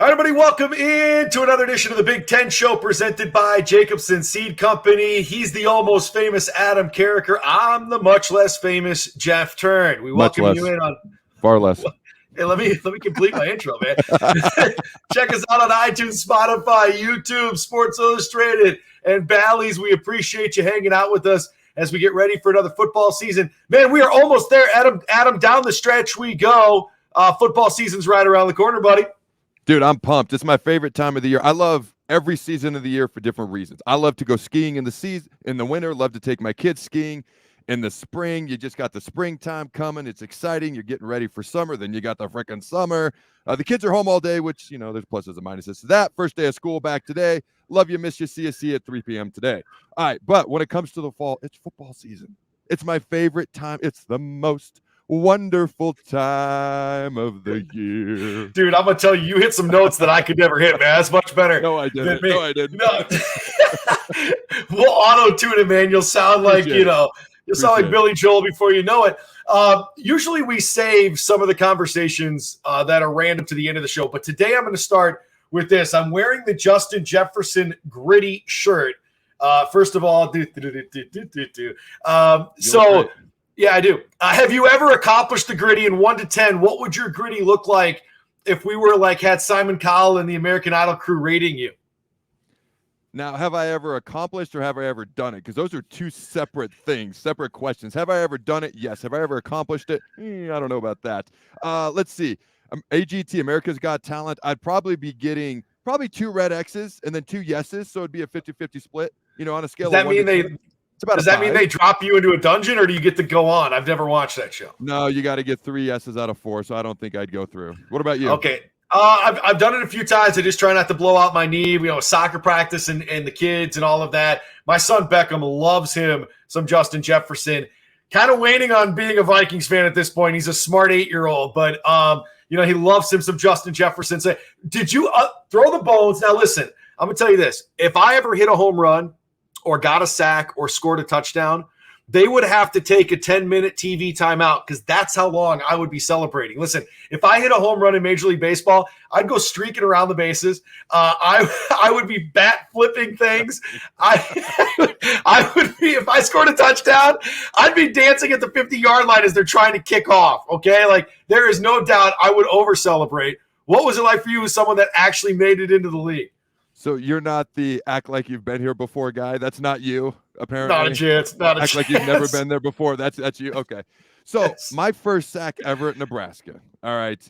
Hi, everybody. Welcome into another edition of the Big Ten Show presented by Jacobson Seed Company. He's the almost famous Adam Carricker. I'm the much less famous Jeff Turn. We welcome you in on far less. Hey, let me complete my intro, man. Check us out on iTunes, Spotify, YouTube, Sports Illustrated, and Bally's. We appreciate you hanging out with us as we get ready for another football season. Man, we are almost there. Adam, down the stretch we go. Football season's right around the corner, buddy. Dude, I'm pumped. It's my favorite time of the year. I love every season of the year for different reasons. I love to go skiing in the winter, love to take my kids skiing. In the spring, you just got the springtime coming. It's exciting. You're getting ready for summer. Then you got the frickin' summer. The kids are home all day, which, there's pluses and minuses to that. First day of school back today. Love you, miss you, see you at 3 p.m. today. All right, but when it comes to the fall, it's football season. It's my favorite time. It's the most wonderful time of the year. Dude, I'm going to tell you, you hit some notes that I could never hit, man. That's much better. No, I didn't. No. We'll auto-tune it, man. You'll sound like, you'll sound like Billy Joel before you know it. Usually we save some of the conversations that are random to the end of the show, but today I'm going to start with this. I'm wearing the Justin Jefferson gritty shirt. First of all, yeah, I do. Have you ever accomplished the gritty in 1 to 10? What would your gritty look like if we were had Simon Cowell and the American Idol crew rating you? Now, have I ever accomplished or have I ever done it? Because those are two separate things, separate questions. Have I ever done it? Yes. Have I ever accomplished it? I don't know about that. Let's see. AGT, America's Got Talent. I'd probably be getting 2 red X's and then 2 yeses, so it'd be a 50-50 split. On a scale of 1 to 10. Does that mean they drop you into a dungeon, or do you get to go on? I've never watched that show. No, you got to get 3 yeses out of 4, so I don't think I'd go through. What about you? Okay. I've done it a few times. I just try not to blow out my knee. Soccer practice and the kids and all of that. My son Beckham loves him some Justin Jefferson. Kind of waning on being a Vikings fan at this point. He's a smart 8-year-old, but he loves him some Justin Jefferson. So, did you throw the bones? Now listen, I'm gonna tell you this: if I ever hit a home run, or got a sack, or scored a touchdown, they would have to take a 10-minute TV timeout because that's how long I would be celebrating. Listen, if I hit a home run in Major League Baseball, I'd go streaking around the bases. I would be bat flipping things. I would be, if I scored a touchdown, I'd be dancing at the 50-yard line as they're trying to kick off, okay? There is no doubt I would over-celebrate. What was it like for you as someone that actually made it into the league? So you're not the act like you've been here before guy. That's not you, apparently. Not a chance. Act like you've never been there before. That's you. Okay. So my first sack ever at Nebraska. All right.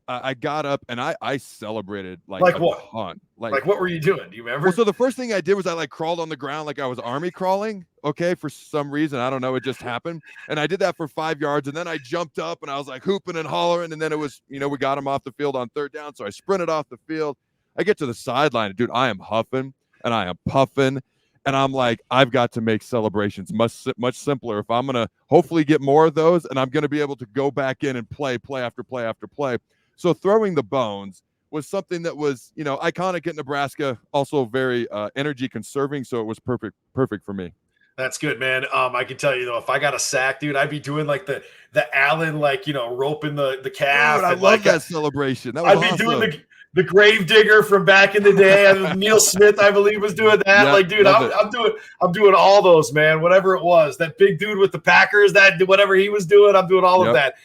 I got up and I celebrated like what? Ton. Like what were you doing? Do you remember? Well, so the first thing I did was I crawled on the ground like I was army crawling. Okay. For some reason, I don't know. It just happened. And I did that for 5 yards. And then I jumped up and I was hooping and hollering. And then it was, we got him off the field on 3rd down. So I sprinted off the field. I get to the sideline, dude, I am huffing and I am puffing. And I'm like, I've got to make celebrations much simpler if I'm going to hopefully get more of those. And I'm going to be able to go back in and play after play after play. So throwing the bones was something that was, iconic at Nebraska, also very energy conserving. So it was perfect for me. That's good, man. I can tell you, though, if I got a sack, dude, I'd be doing the Allen, roping the calf. Dude, I love that celebration. That was I'd be doing the grave digger from back in the day. Neil Smith, I believe, was doing that. Yep, I'm doing all those, man. Whatever it was, that big dude with the Packers, whatever he was doing, I'm doing all of that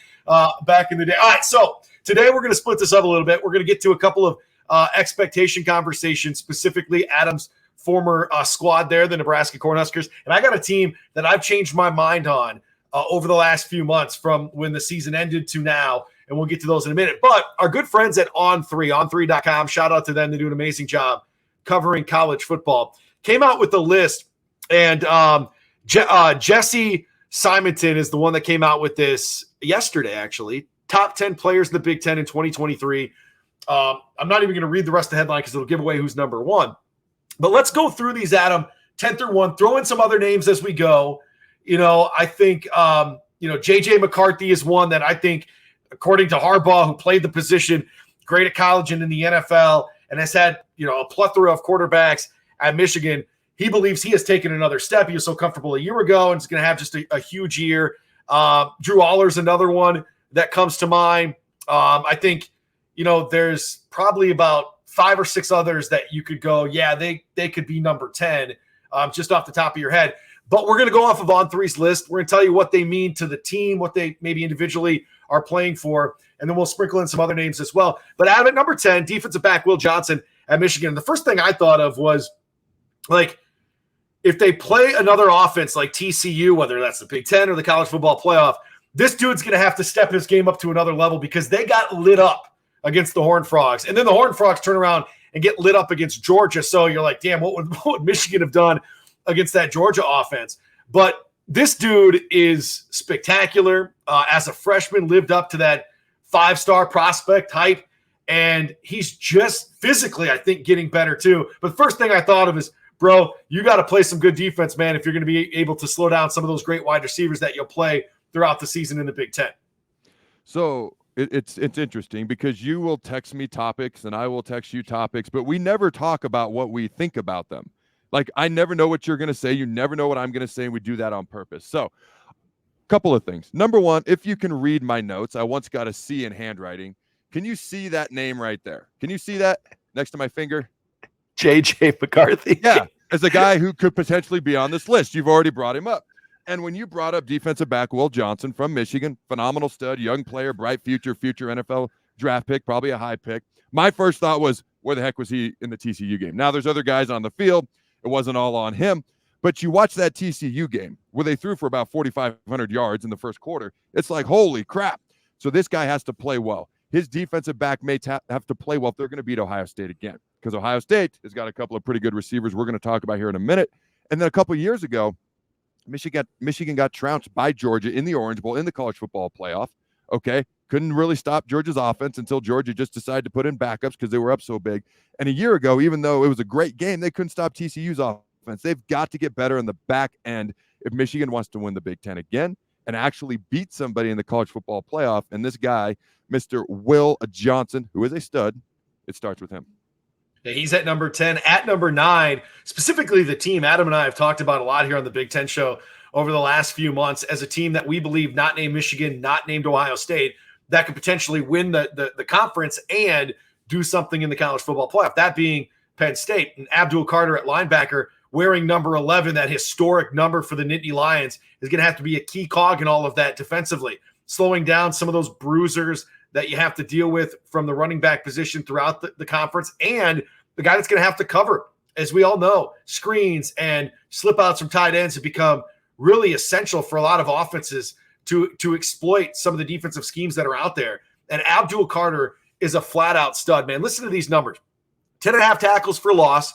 back in the day. All right, so today we're going to split this up a little bit. We're going to get to a couple of expectation conversations, specifically Adam's former squad there, the Nebraska Cornhuskers, and I got a team that I've changed my mind on over the last few months from when the season ended to now. And we'll get to those in a minute. But our good friends at On3, on3.com, shout out to them. They do an amazing job covering college football. Came out with a list, and Jesse Simonton is the one that came out with this yesterday, actually. Top 10 players in the Big Ten in 2023. I'm not even going to read the rest of the headline because it'll give away who's number one. But let's go through these, Adam, 10 through 1. Throw in some other names as we go. I think, J.J. McCarthy is one that I think, according to Harbaugh, who played the position, great at college and in the NFL, and has had, a plethora of quarterbacks at Michigan, he believes he has taken another step. He was so comfortable a year ago and is going to have just a huge year. Drew Aller's another one that comes to mind. I think, there's probably about 5 or 6 others that you could go, yeah, they could be number 10 just off the top of your head. But we're going to go off of On3's list. We're going to tell you what they mean to the team, what they maybe individually are playing for, and then we'll sprinkle in some other names as well. But out of it, number 10, defensive back Will Johnson at Michigan. The first thing I thought of was, like, if they play another offense like TCU, whether that's the Big Ten or the college football playoff, this dude's going to have to step his game up to another level because they got lit up against the Horned Frogs. And then the Horned Frogs turn around and get lit up against Georgia. So you're like, damn, what would Michigan have done against that Georgia offense? But this dude is spectacular. As a freshman, lived up to that 5-star prospect hype. And he's just physically, I think, getting better too. But the first thing I thought of is, bro, you got to play some good defense, man, if you're going to be able to slow down some of those great wide receivers that you'll play throughout the season in the Big Ten. So it's interesting because you will text me topics and I will text you topics, but we never talk about what we think about them. Like, I never know what you're going to say. You never know what I'm going to say. And we do that on purpose. So a couple of things. Number one, if you can read my notes, I once got a C in handwriting. Can you see that name right there? Can you see that next to my finger? J.J. McCarthy. Yeah, as a guy who could potentially be on this list. You've already brought him up. And when you brought up defensive back Will Johnson from Michigan, phenomenal stud, young player, bright future NFL draft pick, probably a high pick. My first thought was, where the heck was he in the TCU game? Now, there's other guys on the field. It wasn't all on him. But you watch that TCU game where they threw for about 4,500 yards in the first quarter. It's like, holy crap. So this guy has to play well. His defensive back may have to play well if they're going to beat Ohio State again, because Ohio State has got a couple of pretty good receivers we're going to talk about here in a minute. And then a couple of years ago, Michigan got trounced by Georgia in the Orange Bowl in the college football playoff. Okay. Couldn't really stop Georgia's offense until Georgia just decided to put in backups because they were up so big. And a year ago, even though it was a great game, they couldn't stop TCU's offense. They've got to get better in the back end if Michigan wants to win the Big Ten again and actually beat somebody in the college football playoff. And this guy, Mr. Will Johnson, who is a stud, it starts with him. Yeah, he's at number 10. At number 9, specifically the team Adam and I have talked about a lot here on the Big Ten show over the last few months as a team that we believe, not named Michigan, not named Ohio State, that could potentially win the conference and do something in the college football playoff, that being Penn State. And Abdul Carter at linebacker, wearing number 11, that historic number for the Nittany Lions, is going to have to be a key cog in all of that defensively, slowing down some of those bruisers that you have to deal with from the running back position throughout the conference, and the guy that's going to have to cover. As we all know, screens and slip outs from tight ends have become really essential for a lot of offenses to exploit some of the defensive schemes that are out there. And Abdul Carter is a flat-out stud, man. Listen to these numbers. 10.5 tackles for loss.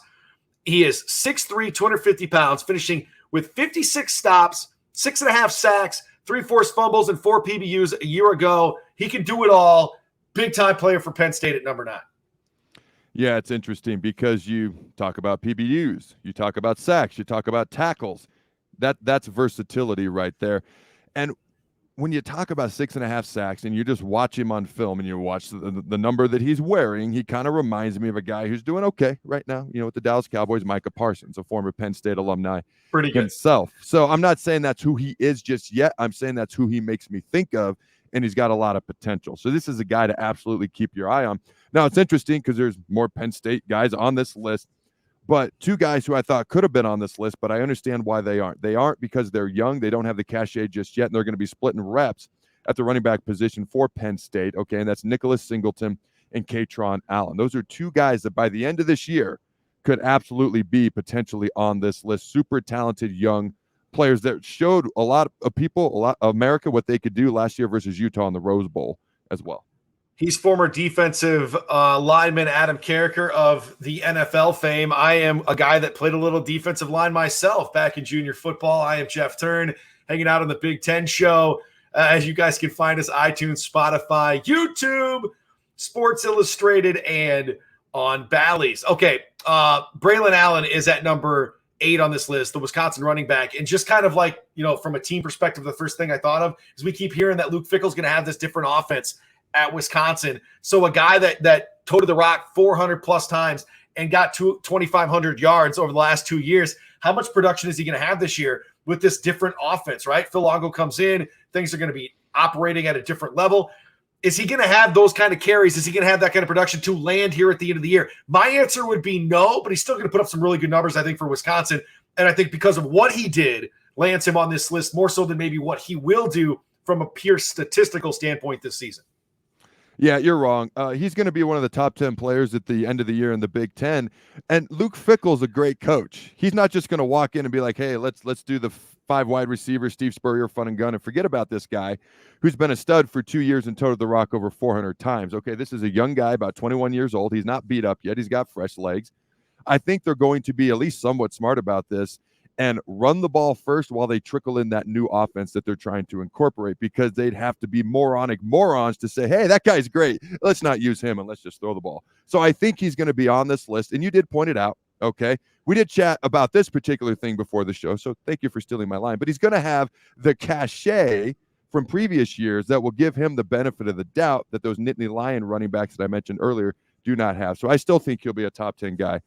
He is 6'3", 250 pounds, finishing with 56 stops, 6.5 sacks, 3 forced fumbles, and 4 PBUs a year ago. He can do it all. Big-time player for Penn State at number 9. Yeah, it's interesting because you talk about PBUs, you talk about sacks, you talk about tackles. That's versatility right there. And when you talk about 6.5 sacks and you just watch him on film and you watch the number that he's wearing, he kind of reminds me of a guy who's doing okay right now, with the Dallas Cowboys, Micah Parsons, a former Penn State alumni Pretty good himself. So I'm not saying that's who he is just yet. I'm saying that's who he makes me think of, and he's got a lot of potential. So this is a guy to absolutely keep your eye on. Now, it's interesting because there's more Penn State guys on this list, but 2 guys who I thought could have been on this list, but I understand why they aren't. They aren't because they're young. They don't have the cachet just yet, and they're going to be splitting reps at the running back position for Penn State. Okay, and that's Nicholas Singleton and Katron Allen. Those are 2 guys that by the end of this year could absolutely be potentially on this list. Super talented young players that showed a lot of people, a lot of America, what they could do last year versus Utah in the Rose Bowl as well. He's former defensive lineman Adam Carricker of the NFL fame. I am a guy that played a little defensive line myself back in junior football. I am Jeff Turn, hanging out on the Big Ten show. As you guys can find us, iTunes, Spotify, YouTube, Sports Illustrated, and on Bally's. Okay, Braylon Allen is at number 8 on this list, the Wisconsin running back. And just kind of like, from a team perspective, the first thing I thought of is we keep hearing that Luke Fickell's going to have this different offense at Wisconsin. So a guy that toted the rock 400 plus times and got 2,500 yards over the last 2 years. How much production is he going to have this year with this different offense, right? Phil Longo comes in. Things are going to be operating at a different level. is he going to have those kind of carries? Is he going to have that kind of production to land here at the end of the year? My answer would be no, but he's still going to put up some really good numbers, I think, for Wisconsin. And I think because of what he did, lands him on this list more so than maybe what he will do from a pure statistical standpoint this season. Yeah, you're wrong. He's going to be one of the top 10 players at the end of the year in the Big Ten. And Luke Fickell's a great coach. He's not just going to walk in and be like, hey, let's do the 5 wide receivers, Steve Spurrier, fun and gun, and forget about this guy who's been a stud for 2 years and toted the rock over 400 times. Okay, this is a young guy, about 21 years old. He's not beat up yet. He's got fresh legs. I think they're going to be at least somewhat smart about this and run the ball first while they trickle in that new offense that they're trying to incorporate, because they'd have to be moronic morons to say, hey, that guy's great. Let's not use him and let's just throw the ball. So I think he's going to be on this list. And you did point it out. Okay. We did chat about this particular thing before the show, so thank you for stealing my line. But he's going to have the cachet from previous years that will give him the benefit of the doubt that those Nittany Lion running backs that I mentioned earlier do not have. So I still think he'll be a top 10 guy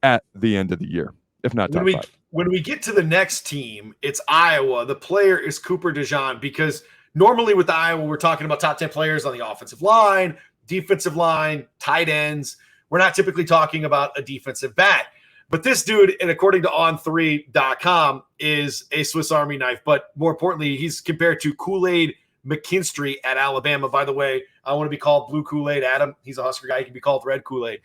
at the end of the year, if not top 5. When we get to the next team, it's Iowa. The player is Cooper DeJean, because normally with Iowa, we're talking about top 10 players on the offensive line, defensive line, tight ends. We're not typically talking about a defensive back. But this dude, and according to on3.com, is a Swiss Army knife. But more importantly, he's compared to Kool-Aid McKinstry at Alabama. By the way, I want to be called Blue Kool-Aid. Adam, he's a Husker guy. He can be called Red Kool-Aid.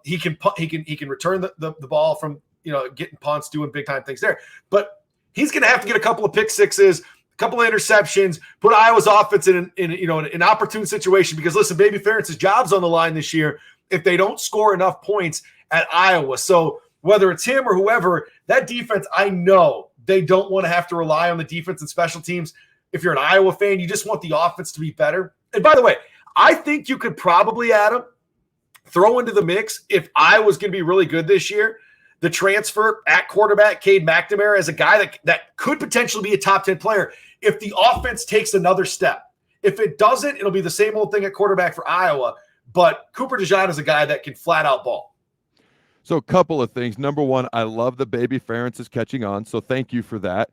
He can return the ball from, getting punts, doing big time things there. But he's going to have to get a couple of pick sixes, a couple of interceptions, put Iowa's offense in an opportune situation. Because listen, Baby Ferentz's job's on the line this year if they don't score enough points at Iowa. So whether it's him or whoever, that defense, I know they don't want to have to rely on the defense and special teams. If you're an Iowa fan, you just want the offense to be better. And by the way, I think you could probably, Adam, throw into the mix, if Iowa's going to be really good this year, the transfer at quarterback, Cade McNamara, as a guy that could potentially be a top 10 player if the offense takes another step. If it doesn't, it'll be the same old thing at quarterback for Iowa. But Cooper DeJean is a guy that can flat out ball. So a couple of things. Number one, I love the Baby Ferentz is catching on, so thank you for that.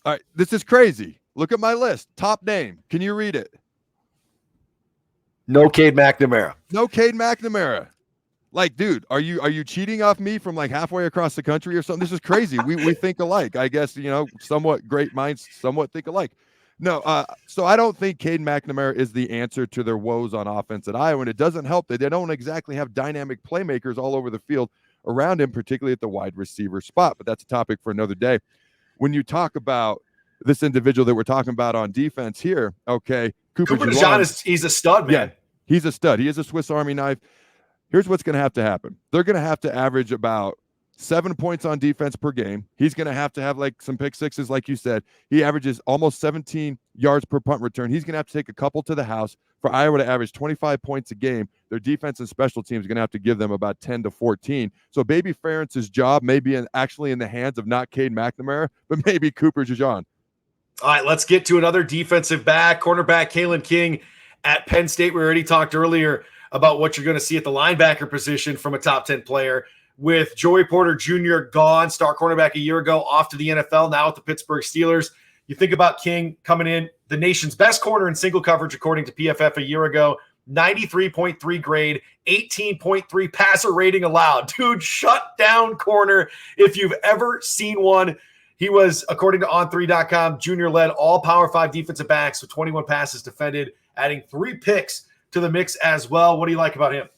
All right, this is crazy. Look at my list. Top name. Can you read it? No Cade McNamara. No Cade McNamara. Like, dude, are you cheating off me from like halfway across the country or something? This is crazy. We think alike. I guess, somewhat great minds somewhat think alike. No, so I don't think Cade McNamara is the answer to their woes on offense at Iowa, and it doesn't help that they don't exactly have dynamic playmakers all over the field around him, particularly at the wide receiver spot. But that's a topic for another day. When you talk about this individual that we're talking about on defense here, okay, Cooper DeJean, he's a stud, man. Yeah, he's a stud. He is a Swiss Army knife. Here's what's going to happen. They're going to have to average about 7 points on defense per game. He's going to have like some pick sixes, like you said. He averages almost 17 yards per punt return. He's going to have to take a couple to the house. For Iowa to average 25 points a game, their defense and special teams are going to have to give them about 10 to 14. So Baby Ferentz's job may be actually in the hands of not Cade McNamara, but maybe Cooper DeJean. All right, let's get to another defensive back, cornerback Kalen King at Penn State. We already talked earlier about what you're going to see at the linebacker position from a top 10 player. With Joey Porter Jr. gone, star cornerback a year ago, off to the NFL, now with the Pittsburgh Steelers. You think about King coming in, the nation's best corner in single coverage, according to PFF a year ago, 93.3 grade, 18.3 passer rating allowed. Dude, shut down corner if you've ever seen one. He was, according to on3.com, junior led all Power 5 defensive backs with 21 passes defended, adding 3 picks to the mix as well. What do you like about him?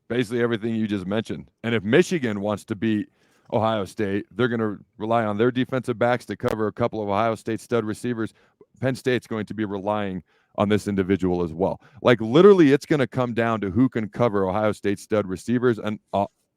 Basically everything you just mentioned. And if Michigan wants to beat Ohio State, they're going to rely on their defensive backs to cover a couple of Ohio State stud receivers. Penn State's going to be relying on this individual as well. Like, literally, it's going to come down to who can cover Ohio State stud receivers. And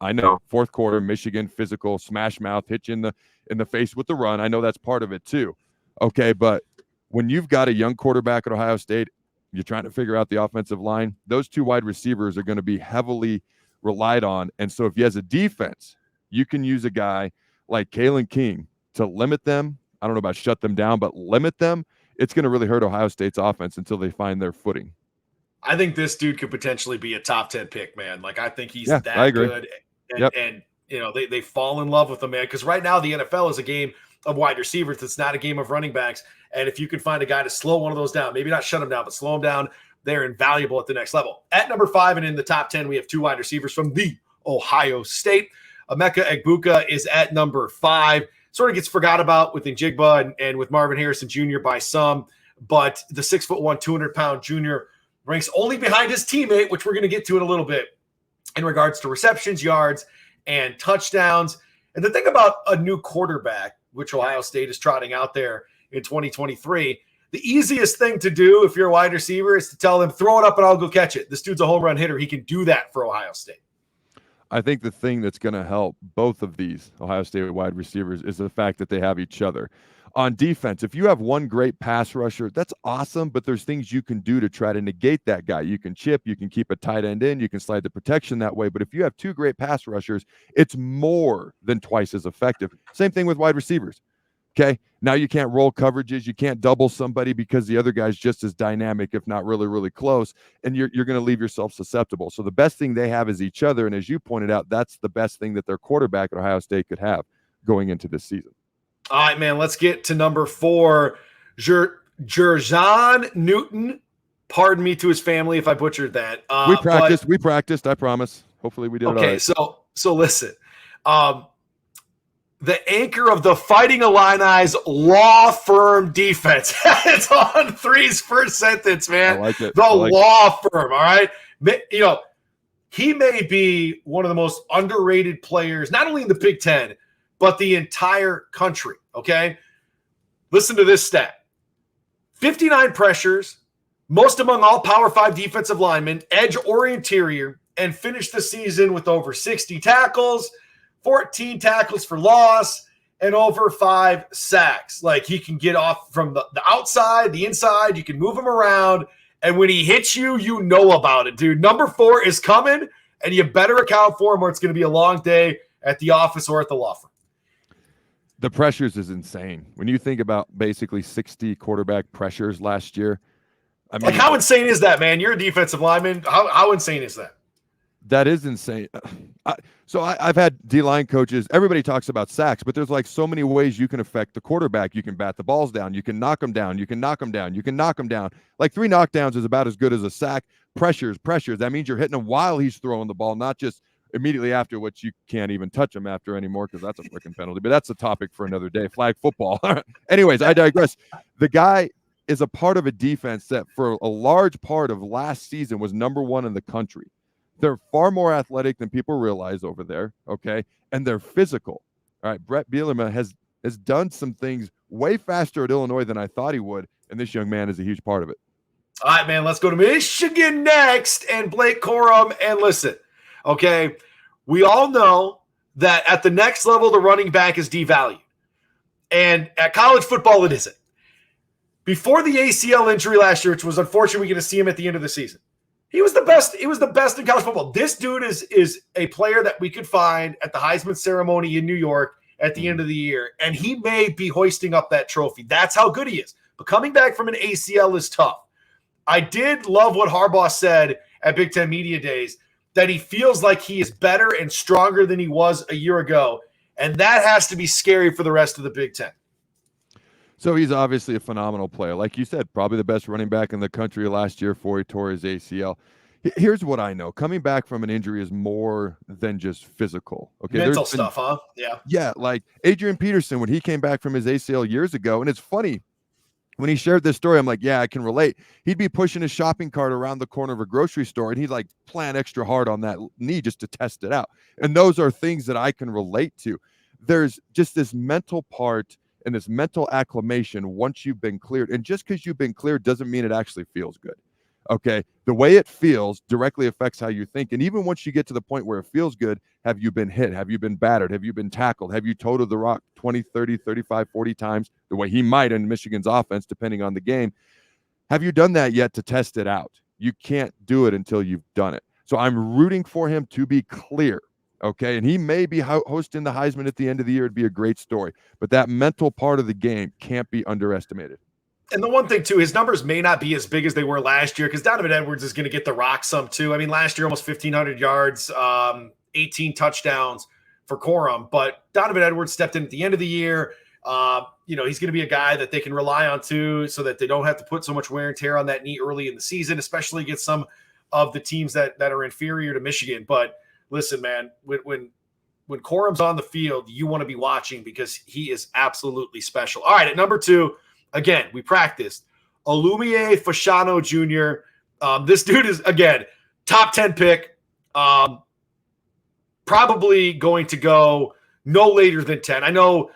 I know, fourth quarter, Michigan, physical, smash mouth, hit you in the face with the run. I know that's part of it too. Okay, but when you've got a young quarterback at Ohio State, you're trying to figure out the offensive line, those 2 wide receivers are going to be heavily relied on. And so if you has a defense, you can use a guy like Kalen King to limit them. I don't know about shut them down, but limit them. It's going to really hurt Ohio State's offense until they find their footing. I think this dude could potentially be a top 10 pick, man. Like, I think he's that good. And they fall in love with him, man. Because right now the NFL is a game of wide receivers. It's not a game of running backs. And if you can find a guy to slow one of those down, maybe not shut him down, but slow him down, they're invaluable at the next level. At number 5 and in the top 10, we have 2 wide receivers from the Ohio State. Emeka Egbuka is at number 5. Sort of gets forgot about with Njigba and with Marvin Harrison Jr. by some, but the 6'1", 200-pound junior ranks only behind his teammate, which we're going to get to in a little bit, in regards to receptions, yards, and touchdowns. And the thing about a new quarterback, which Ohio State is trotting out there in 2023, the easiest thing to do if you're a wide receiver is to tell them, throw it up and I'll go catch it. This dude's a home run hitter. He can do that for Ohio State. I think the thing that's going to help both of these Ohio State wide receivers is the fact that they have each other. On defense, if you have one great pass rusher, that's awesome, but there's things you can do to try to negate that guy. You can chip, you can keep a tight end in, you can slide the protection that way, but if you have 2 great pass rushers, it's more than twice as effective. Same thing with wide receivers. Okay, now you can't roll coverages, you can't double somebody because the other guy's just as dynamic, if not really, really close, and you're going to leave yourself susceptible. So the best thing they have is each other, and as you pointed out, that's the best thing that their quarterback at Ohio State could have going into this season. All right, man, let's get to number 4, Jer'Zhan Newton. Pardon me to his family if I butchered that. We practiced, I promise. Hopefully we did it all right. So listen. The anchor of the Fighting Illini's law firm defense. It's on 3's first sentence, man. I like it. Law firm, all right? You know, he may be one of the most underrated players, not only in the Big Ten, but the entire country, okay? Listen to this stat. 59 pressures, most among all Power 5 defensive linemen, edge or interior, and finished the season with over 60 tackles, 14 tackles for loss, and over 5 sacks. Like, he can get off from the outside, the inside. You can move him around. And when he hits you, you know about it, dude. Number 4 is coming, and you better account for him or it's going to be a long day at the office or at the law firm. The pressures is insane. When you think about basically 60 quarterback pressures last year. I mean, like, how insane is that, man? You're a defensive lineman. How insane is that? That is insane. I've had D-line coaches. Everybody talks about sacks, but there's like so many ways you can affect the quarterback. You can bat the balls down. You can knock them down. You can knock them down. You can knock them down. Like 3 knockdowns is about as good as a sack. Pressures. That means you're hitting him while he's throwing the ball, not just immediately after, which you can't even touch him after anymore because that's a freaking penalty. But that's a topic for another day. Flag football. Anyways, I digress. The guy is a part of a defense that for a large part of last season was number 1 in the country. They're far more athletic than people realize over there, okay? And they're physical. All right, Brett Bielema has done some things way faster at Illinois than I thought he would, and this young man is a huge part of it. All right, man, let's go to Michigan next and Blake Corum. And listen, okay, we all know that at the next level, the running back is devalued. And at college football, it isn't. Before the ACL injury last year, which was unfortunate, we get to see him at the end of the season. He was the best. He was the best in college football. This dude is a player that we could find at the Heisman ceremony in New York at the end of the year, and he may be hoisting up that trophy. That's how good he is. But coming back from an ACL is tough. I did love what Harbaugh said at Big Ten Media Days, that he feels like he is better and stronger than he was a year ago, and that has to be scary for the rest of the Big Ten. So he's obviously a phenomenal player. Like you said, probably the best running back in the country last year before he tore his ACL. Here's what I know. Coming back from an injury is more than just physical. Okay, mental stuff, huh? Yeah. Yeah, like Adrian Peterson, when he came back from his ACL years ago, and it's funny, when he shared this story, I'm like, yeah, I can relate. He'd be pushing his shopping cart around the corner of a grocery store, and he'd like plan extra hard on that knee just to test it out. And those are things that I can relate to. There's just this mental part and this mental acclimation once you've been cleared. And just because you've been cleared doesn't mean it actually feels good. Okay. The way it feels directly affects how you think. And even once you get to the point where it feels good, have you been hit? Have you been battered? Have you been tackled? Have you toted the rock 20, 30, 35, 40 times the way he might in Michigan's offense, depending on the game? Have you done that yet to test it out? You can't do it until you've done it. So I'm rooting for him to be clear. Okay, and he may be hosting the Heisman at the end of the year. It'd be a great story. But that mental part of the game can't be underestimated. And the one thing, too, his numbers may not be as big as they were last year because Donovan Edwards is going to get the rock some, too. I mean, last year, almost 1,500 yards, 18 touchdowns for Corum. But Donovan Edwards stepped in at the end of the year. He's going to be a guy that they can rely on too, so that they don't have to put so much wear and tear on that knee early in the season, especially against some of the teams that are inferior to Michigan. But listen, man, when Corum's on the field, you want to be watching because he is absolutely special. All right, at number 2, again, we practiced Olumide Fashanu Jr. This dude is, again, top 10 pick, probably going to go no later than 10. I know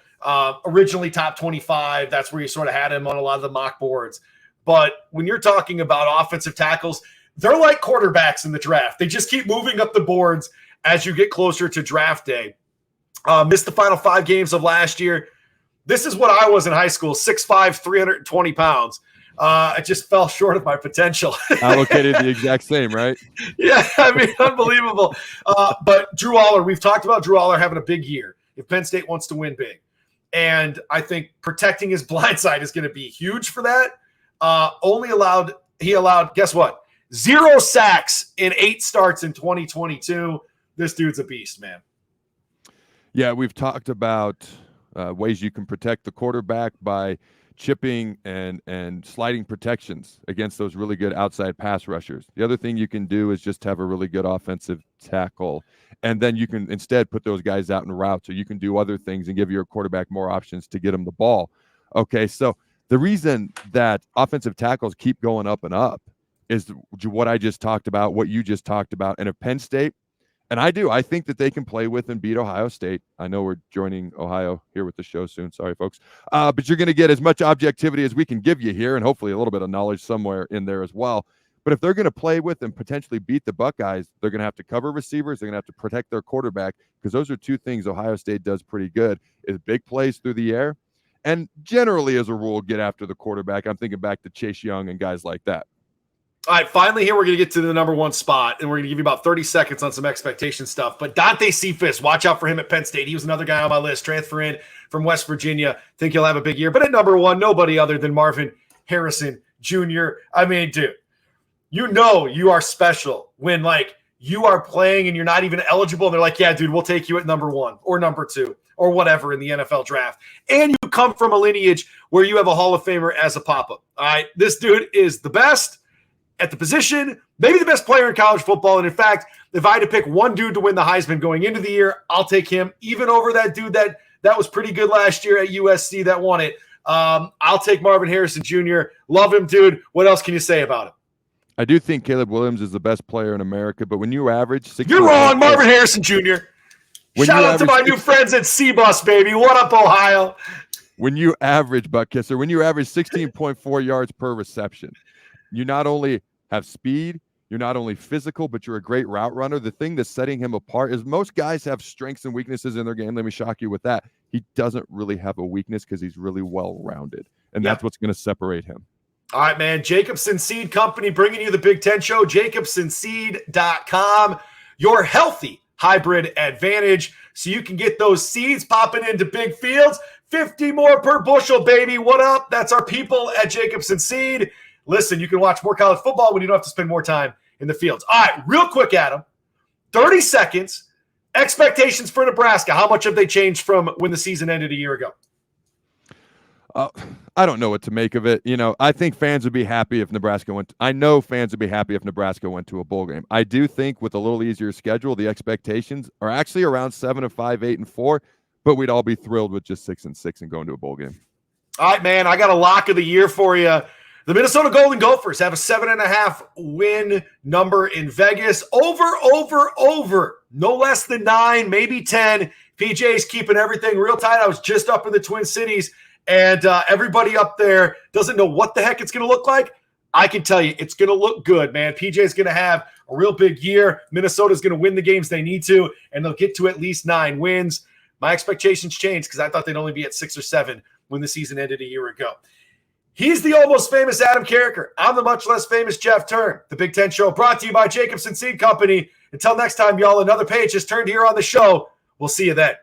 originally top 25, that's where you sort of had him on a lot of the mock boards. But when you're talking about offensive tackles, they're like quarterbacks in the draft. They just keep moving up the boards as you get closer to draft day. Missed the final 5 games of last year. This is what I was in high school, 6'5", 320 pounds. I just fell short of my potential. Allocated the exact same, right? Yeah, I mean, unbelievable. But Drew Aller, we've talked about Drew Aller having a big year if Penn State wants to win big. And I think protecting his blind side is going to be huge for that. He allowed, guess what? 0 sacks in 8 starts in 2022. This dude's a beast, man. Yeah, we've talked about ways you can protect the quarterback by chipping and sliding protections against those really good outside pass rushers. The other thing you can do is just have a really good offensive tackle, and then you can instead put those guys out in routes, so you can do other things and give your quarterback more options to get him the ball. Okay, so the reason that offensive tackles keep going up and up is what I just talked about, what you just talked about. And if Penn State, and I think that they can play with and beat Ohio State. I know we're joining Ohio here with the show soon. Sorry, folks. But you're going to get as much objectivity as we can give you here, and hopefully a little bit of knowledge somewhere in there as well. But if they're going to play with and potentially beat the Buckeyes, they're going to have to cover receivers. They're going to have to protect their quarterback, because those are 2 things Ohio State does pretty good, is big plays through the air, and generally, as a rule, get after the quarterback. I'm thinking back to Chase Young and guys like that. All right, finally here we're going to get to the number 1 spot, and we're going to give you about 30 seconds on some expectation stuff. But Dante Cephas, watch out for him at Penn State. He was another guy on my list, transfer in from West Virginia. Think he'll have a big year. But at number 1, nobody other than Marvin Harrison Jr. I mean, dude, you know you are special when, like, you are playing and you're not even eligible. And they're like, yeah, dude, we'll take you at number 1 or number 2 or whatever in the NFL draft. And you come from a lineage where you have a Hall of Famer as a papa. All right, this dude is the best at the position, maybe the best player in college football. And in fact, if I had to pick one dude to win the Heisman going into the year, I'll take him, even over that dude that was pretty good last year at USC that won it. I'll take Marvin Harrison Jr. Love him, dude. What else can you say about him? I do think Caleb Williams is the best player in America, but when you average 16, you're wrong, Marvin Harrison Jr. Shout out to my new friends at C-Bus, baby. What up, Ohio? When you average, Buck Kisser, when you average 16.4 yards per reception, you not only have speed, you're not only physical, but you're a great route runner. The thing that's setting him apart is most guys have strengths and weaknesses in their game. Let me shock you with that. He doesn't really have a weakness because he's really well-rounded, and that's what's going to separate him. All right, man. Jacobson Seed Company bringing you the Big Ten Show. JacobsonSeed.com. Your healthy hybrid advantage, so you can get those seeds popping into big fields. 50 more per bushel, baby. What up? That's our people at Jacobson Seed. Listen, you can watch more college football when you don't have to spend more time in the fields. All right, real quick, Adam. 30 seconds. Expectations for Nebraska. How much have they changed from when the season ended a year ago? I don't know what to make of it. You know, I think fans would be happy if Nebraska went. I know fans would be happy if Nebraska went to a bowl game. I do think with a little easier schedule, the expectations are actually around 7-5, 8-4, but we'd all be thrilled with just 6-6 and going to a bowl game. All right, man. I got a lock of the year for you. The Minnesota Gophers have a 7.5 win number in Vegas. Over. No less than 9, maybe 10. PJ's keeping everything real tight. I was just up in the Twin Cities, and everybody up there doesn't know what the heck it's going to look like. I can tell you it's going to look good, man. PJ's going to have a real big year. Minnesota's going to win the games they need to, and they'll get to at least 9 wins. My expectations changed because I thought they'd only be at 6 or 7 when the season ended a year ago. He's the almost famous Adam Carricker. I'm the much less famous Jeff Turn. The Big Ten Show brought to you by Jacobson Seed Company. Until next time, y'all, another page is turned here on the show. We'll see you then.